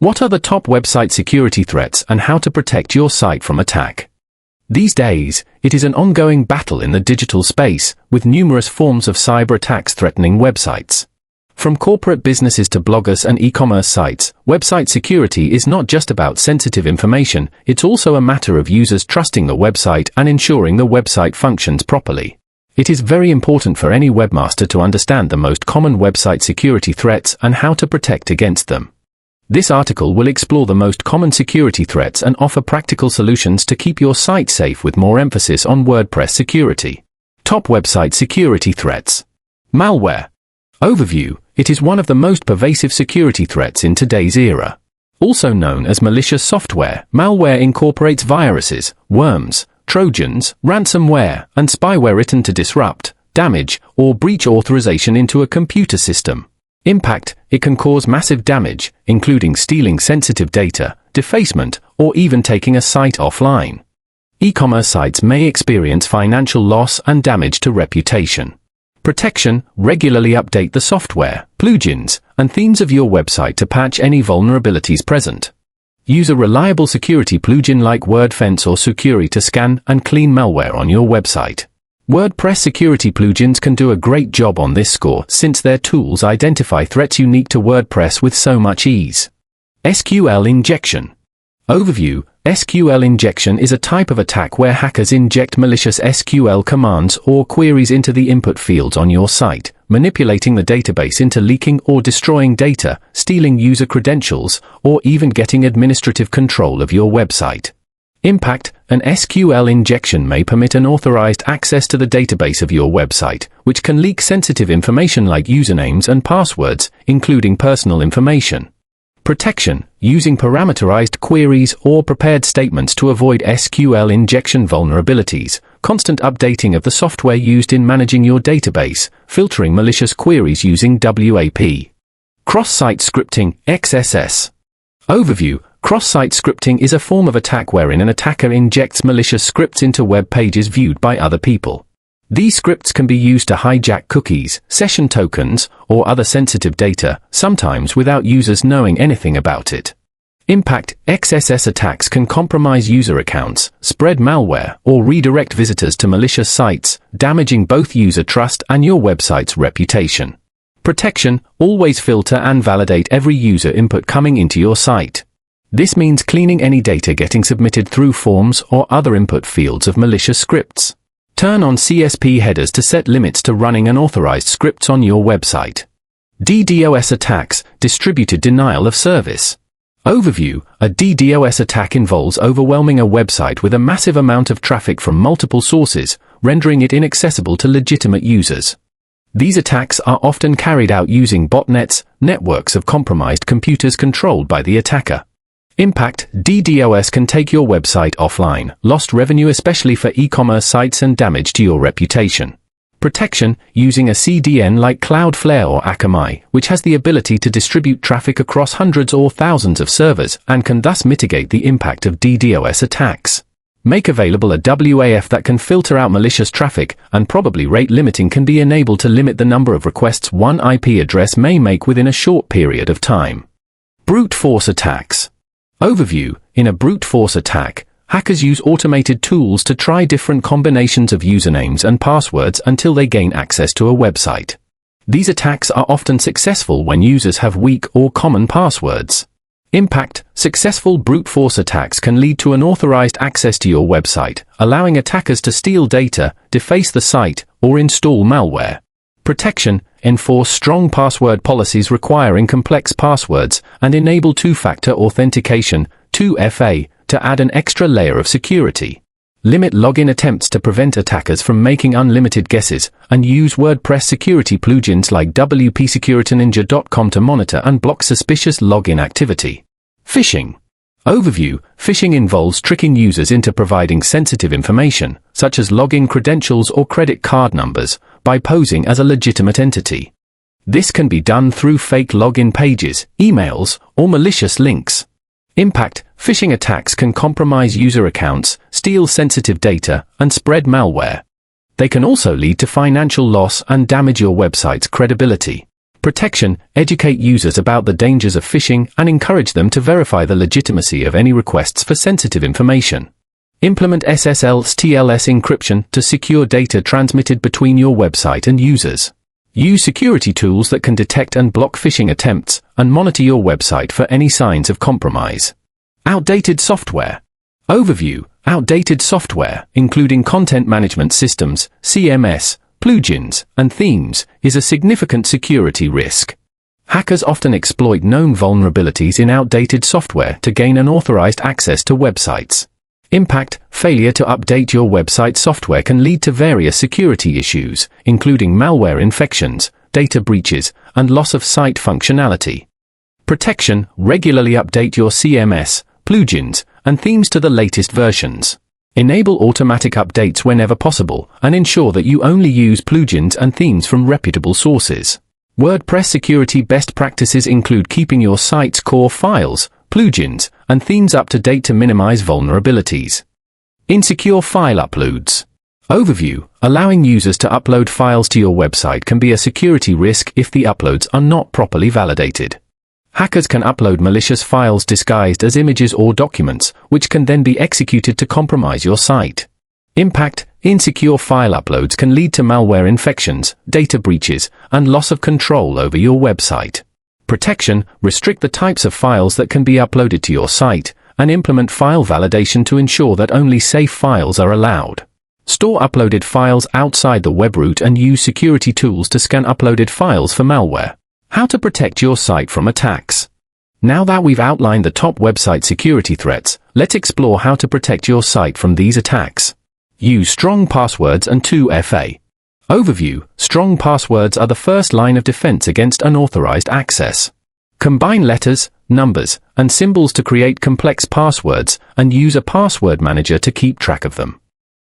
What are the top website security threats and how to protect your site from attack? These days, it is an ongoing battle in the digital space, with numerous forms of cyber attacks threatening websites. From corporate businesses to bloggers and e-commerce sites, website security is not just about sensitive information, it's also a matter of users trusting the website and ensuring the website functions properly. It is very important for any webmaster to understand the most common website security threats and how to protect against them. This article will explore the most common security threats and offer practical solutions to keep your site safe with more emphasis on WordPress security. Top website security threats. Malware. Overview. It is one of the most pervasive security threats in today's era. Also known as malicious software, malware incorporates viruses, worms, trojans, ransomware, and spyware written to disrupt, damage, or breach authorization into a computer system. Impact. It can cause massive damage, including stealing sensitive data, defacement, or even taking a site offline. E-commerce sites may experience financial loss and damage to reputation. Protection. Regularly update the software, plugins, and themes of your website to patch any vulnerabilities present. Use a reliable security plugin like WordFence or Sucuri to scan and clean malware on your website. WordPress security plugins can do a great job on this score since their tools identify threats unique to WordPress with so much ease. SQL injection. Overview. SQL injection is a type of attack where hackers inject malicious SQL commands or queries into the input fields on your site, manipulating the database into leaking or destroying data, stealing user credentials, or even getting administrative control of your website. Impact. An SQL injection may permit unauthorized access to the database of your website, which can leak sensitive information like usernames and passwords, including personal information. Protection. Using parameterized queries or prepared statements to avoid SQL injection vulnerabilities, constant updating of the software used in managing your database, filtering malicious queries using WAP. Cross-site scripting, XSS. Overview. Cross-site scripting is a form of attack wherein an attacker injects malicious scripts into web pages viewed by other people. These scripts can be used to hijack cookies, session tokens, or other sensitive data, sometimes without users knowing anything about it. Impact. XSS attacks can compromise user accounts, spread malware, or redirect visitors to malicious sites, damaging both user trust and your website's reputation. Protection. Always filter and validate every user input coming into your site. This means cleaning any data getting submitted through forms or other input fields of malicious scripts. Turn on CSP headers to set limits to running unauthorized scripts on your website. DDoS attacks, distributed denial of service. Overview. A DDoS attack involves overwhelming a website with a massive amount of traffic from multiple sources, rendering it inaccessible to legitimate users. These attacks are often carried out using botnets, networks of compromised computers controlled by the attacker. Impact. DDoS can take your website offline, lost revenue especially for e-commerce sites, and damage to your reputation. Protection. Using a CDN like Cloudflare or Akamai, which has the ability to distribute traffic across hundreds or thousands of servers and can thus mitigate the impact of DDoS attacks. Make available a WAF that can filter out malicious traffic, and probably rate limiting can be enabled to limit the number of requests one IP address may make within a short period of time. Brute force attacks. Overview. In a brute force attack, hackers use automated tools to try different combinations of usernames and passwords until they gain access to a website. These attacks are often successful when users have weak or common passwords. Impact. Successful brute force attacks can lead to unauthorized access to your website, allowing attackers to steal data, deface the site, or install malware. Protection. Enforce strong password policies requiring complex passwords, and enable two-factor authentication, 2FA, to add an extra layer of security. Limit login attempts to prevent attackers from making unlimited guesses, and use WordPress security plugins like wpsecurityninja.com to monitor and block suspicious login activity. Phishing. Overview. Phishing involves tricking users into providing sensitive information, such as login credentials or credit card numbers, by posing as a legitimate entity. This can be done through fake login pages, emails, or malicious links. Impact. Phishing attacks can compromise user accounts, steal sensitive data, and spread malware. They can also lead to financial loss and damage your website's credibility. Protection: educate users about the dangers of phishing and encourage them to verify the legitimacy of any requests for sensitive information. Implement SSL/TLS encryption to secure data transmitted between your website and users. Use security tools that can detect and block phishing attempts, and monitor your website for any signs of compromise. Outdated software. Overview: outdated software, including content management systems, CMS, plugins, and themes, is a significant security risk. Hackers often exploit known vulnerabilities in outdated software to gain unauthorized access to websites. Impact: failure to update your website software can lead to various security issues, including malware infections, data breaches, and loss of site functionality. Protection: regularly update your CMS, plugins, and themes to the latest versions. Enable automatic updates whenever possible, and ensure that you only use plugins and themes from reputable sources. WordPress security best practices include keeping your site's core files, plugins, and themes up to date to minimize vulnerabilities. Insecure file uploads. Overview: allowing users to upload files to your website can be a security risk if the uploads are not properly validated. Hackers can upload malicious files disguised as images or documents, which can then be executed to compromise your site. Impact: insecure file uploads can lead to malware infections, data breaches, and loss of control over your website. Protection: restrict the types of files that can be uploaded to your site, and implement file validation to ensure that only safe files are allowed. Store uploaded files outside the web root and use security tools to scan uploaded files for malware. How to protect your site from attacks. Now that we've outlined the top website security threats, let's explore how to protect your site from these attacks. Use strong passwords and 2FA. Overview: strong passwords are the first line of defense against unauthorized access. Combine letters, numbers, and symbols to create complex passwords, and use a password manager to keep track of them.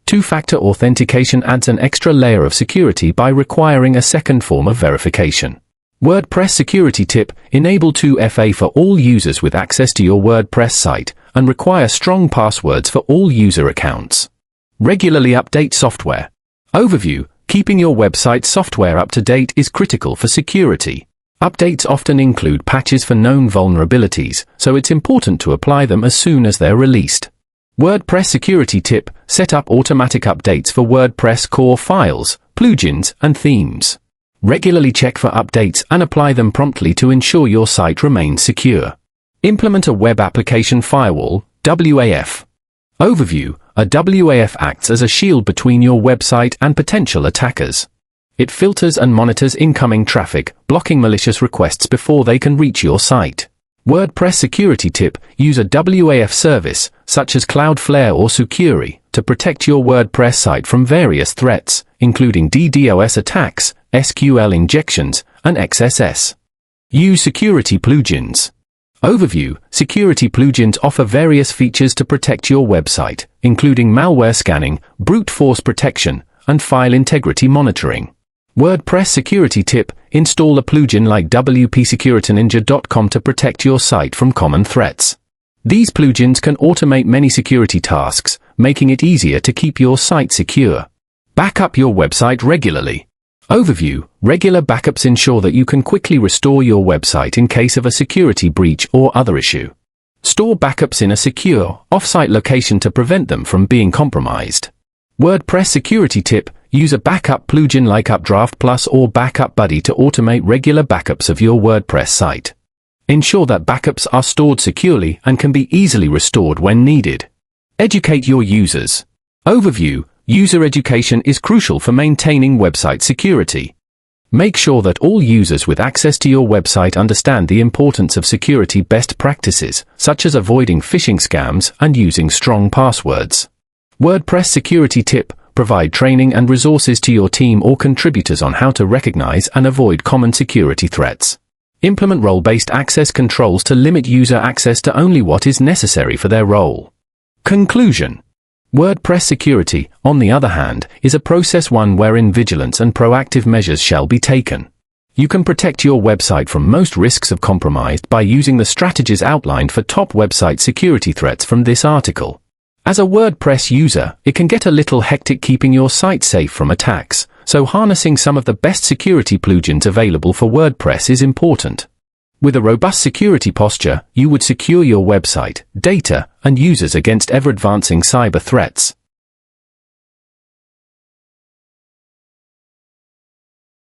Two-factor authentication adds an extra layer of security by requiring a second form of verification. WordPress security tip: enable 2FA for all users with access to your WordPress site, and require strong passwords for all user accounts. Regularly update software. Overview: keeping your website software up to date is critical for security. Updates often include patches for known vulnerabilities, so it's important to apply them as soon as they're released. WordPress security tip: set up automatic updates for WordPress core files, plugins, and themes. Regularly check for updates and apply them promptly to ensure your site remains secure. Implement a web application firewall, WAF. Overview: a WAF acts as a shield between your website and potential attackers. It filters and monitors incoming traffic, blocking malicious requests before they can reach your site. WordPress security tip: use a WAF service, such as Cloudflare or Sucuri, to protect your WordPress site from various threats, including DDoS attacks, SQL injections, and XSS. Use security plugins. Overview: security plugins offer various features to protect your website, including malware scanning, brute force protection, and file integrity monitoring. WordPress security tip: install a plugin like wpsecurityninja.com to protect your site from common threats. These plugins can automate many security tasks, making it easier to keep your site secure. Back up your website regularly. Overview: regular backups ensure that you can quickly restore your website in case of a security breach or other issue. Store backups in a secure, off-site location to prevent them from being compromised. WordPress security tip: use a backup plugin like Updraft Plus or Backup Buddy to automate regular backups of your WordPress site. Ensure that backups are stored securely and can be easily restored when needed. Educate your users. Overview: user education is crucial for maintaining website security. Make sure that all users with access to your website understand the importance of security best practices, such as avoiding phishing scams and using strong passwords. WordPress security tip: provide training and resources to your team or contributors on how to recognize and avoid common security threats. Implement role-based access controls to limit user access to only what is necessary for their role. Conclusion: WordPress security, on the other hand, is a process one wherein vigilance and proactive measures shall be taken. You can protect your website from most risks of compromise by using the strategies outlined for top website security threats from this article. As a WordPress user, it can get a little hectic keeping your site safe from attacks, so harnessing some of the best security plugins available for WordPress is important. With a robust security posture, you would secure your website, data, and users against ever-advancing cyber threats.